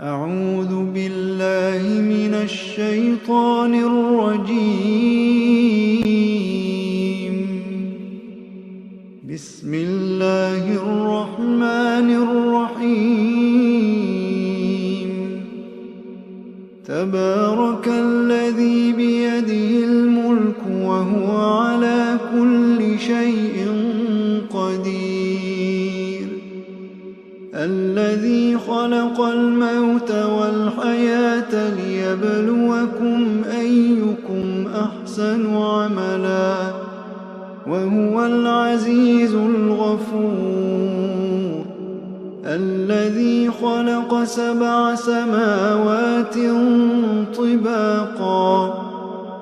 أعوذ بالله من الشيطان الرجيم. بسم الله الرحمن الرحيم. تبارك الذي بيده الملك وهو على كل شيء قدير. الذي خلق الموت والحياة ليبلوكم أيكم أحسن عملا وهو العزيز الغفور. الذي خلق 7 سماوات طباقا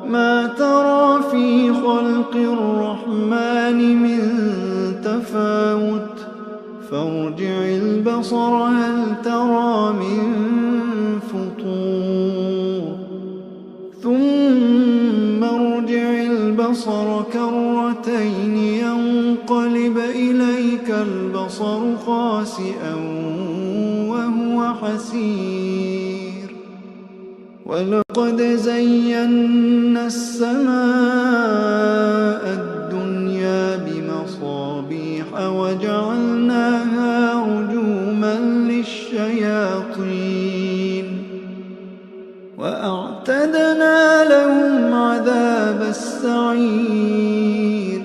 ما ترى في خلق الرحمن من تفاوت فارجع البصر هل ترى من فطور ثم ارجع البصر كرتين ينقلب إليك البصر خاسئا وهو حسير. ولقد زينا السماء الدنيا بمصابيح وجعلناها رجوما للشياطين وأعتدنا لهم عذاب السعير.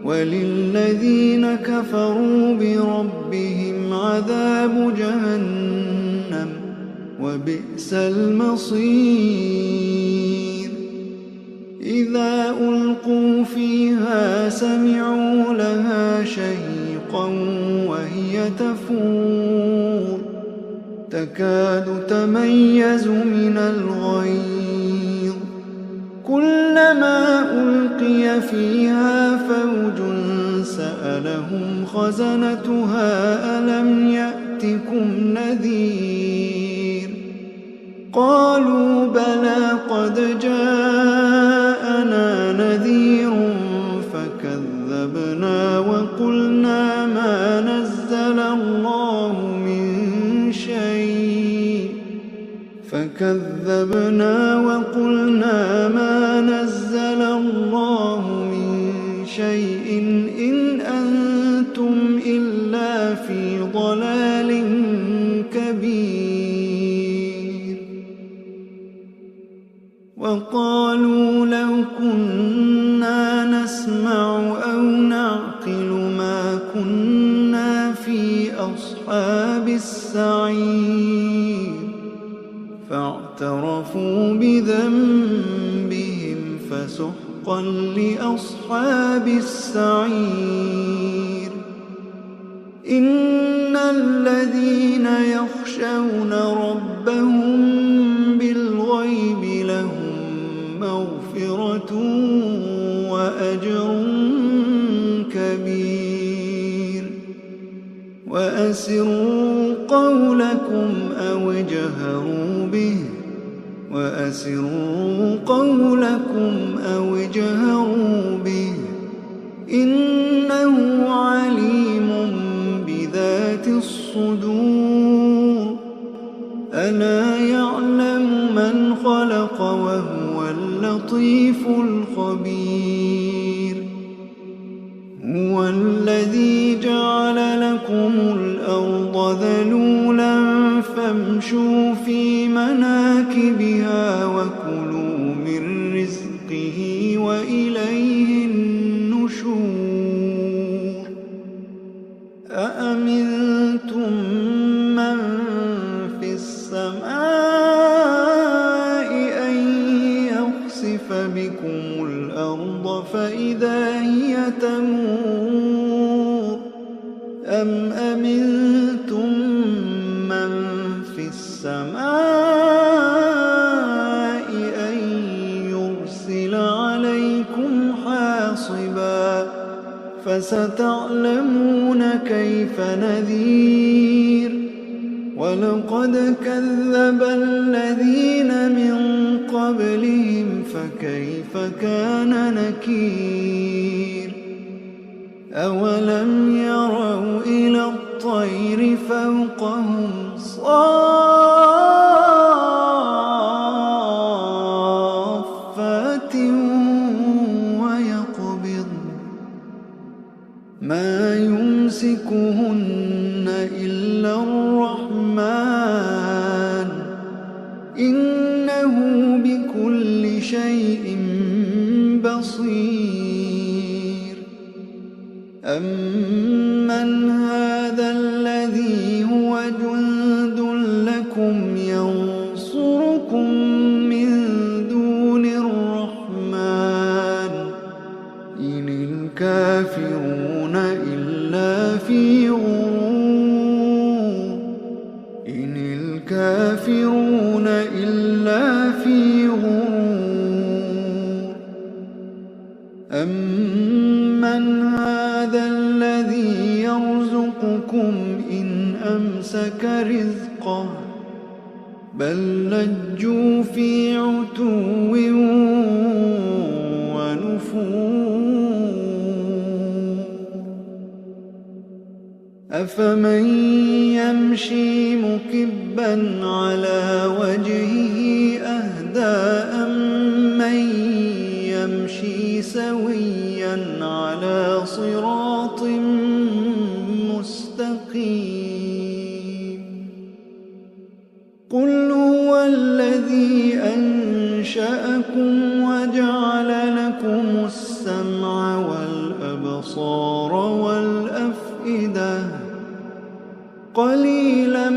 وللذين كفروا بربهم عذاب جهنم وبئس المصير. إذا ألقوا فيها سمعوا لها شهيقا وهي تفور تكاد تميز من الغيظ. كلما ألقي فيها فوج سألهم خزنتها ألم يأتكم نذير. قالوا بلى قد جاءنا نذير فكذبنا وقلنا ما نزل الله من شيء إن أنتم إلا في ضلال كبير. وقالوا لو كنا نسمع أو نعقل ما كنا في أصحاب السعير. فاعترفوا بذنبهم فسحقا لأصحاب السعير. إن الذين يخشون ربهم بالغيب لهم مغفرة وأجر كبير. وأسروا قولكم أو اجهروا به إنه عليم بذات الصدور. ألا يعلم من خلق وهو اللطيف الخبير. هو الذي جعل لكم الأرض ذلولا فامشوا في مناكبها وكلوا من رزقه وإليه النشور. أأمنتم من في السماء أن يخسف بكم الأرض فإذا هي تمور أم أمنتم من في السماء أن يرسل عليكم حاصبا فستعلمون كيف نذير. ولقد كذب الذين من قبلهم فكيف كان نكير. أولم يروا إلى الطير فوقهم صافات ما يمسكهن إلا الرحمن إنه بكل شيء بصير. أمن هذا الذي هو جند لكم ينصركم من دون الرحمن إن الكافرون إلا في غرور. إن الكافرون إلا في غرور. أمن هذا الذي يرزقكم إن أمسك رزقه بل لجوا في عتو ونفور. أفمن يمشي مكبا على وجهه أهدى أمن يمشي سويا على صراط مستقيم. قل هو الذي أنشأكم وجعل لكم السمع والأبصار والأفئدة قليلا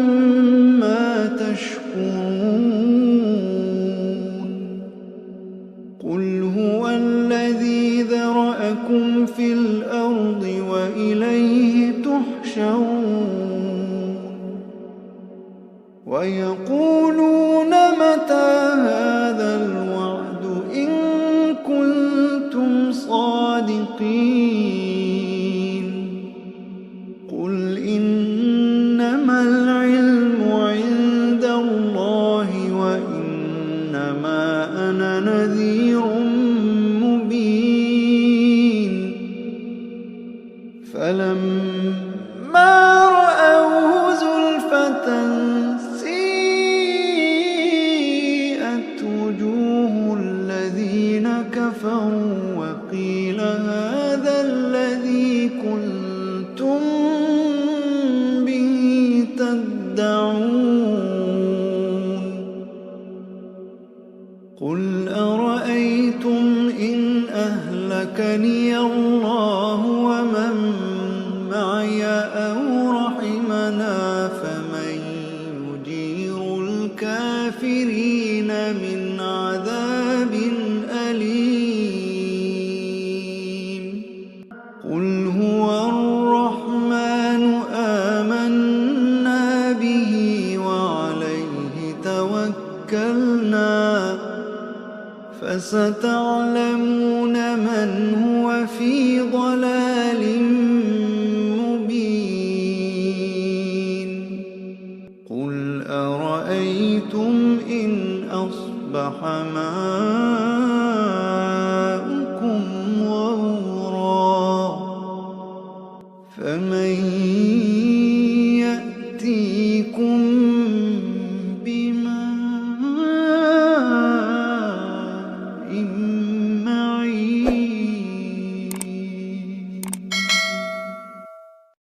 ما تشكرون. قل هو الذي ذرأكم في الأرض وإليه تحشرون. ويقولون متى هذا الوعد إن كنتم صادقين. قل إنما العلم عند الله وإنما أنا نذير مبين. فلما رأوه زلفة سيئت وجوه الذين كفروا وقيل هذا الذي كنتم به تدعون. قل أرأيتم إن أهلكني الله ومن معي أو رحمنا فمن يجير الكافرين من عذاب أليم. قل هو الرحمن آمنا به وعليه توكلنا فستعلمون من هو في ضلال مبين. قل أرأيتم إن أصبح ماؤكم غورا فمن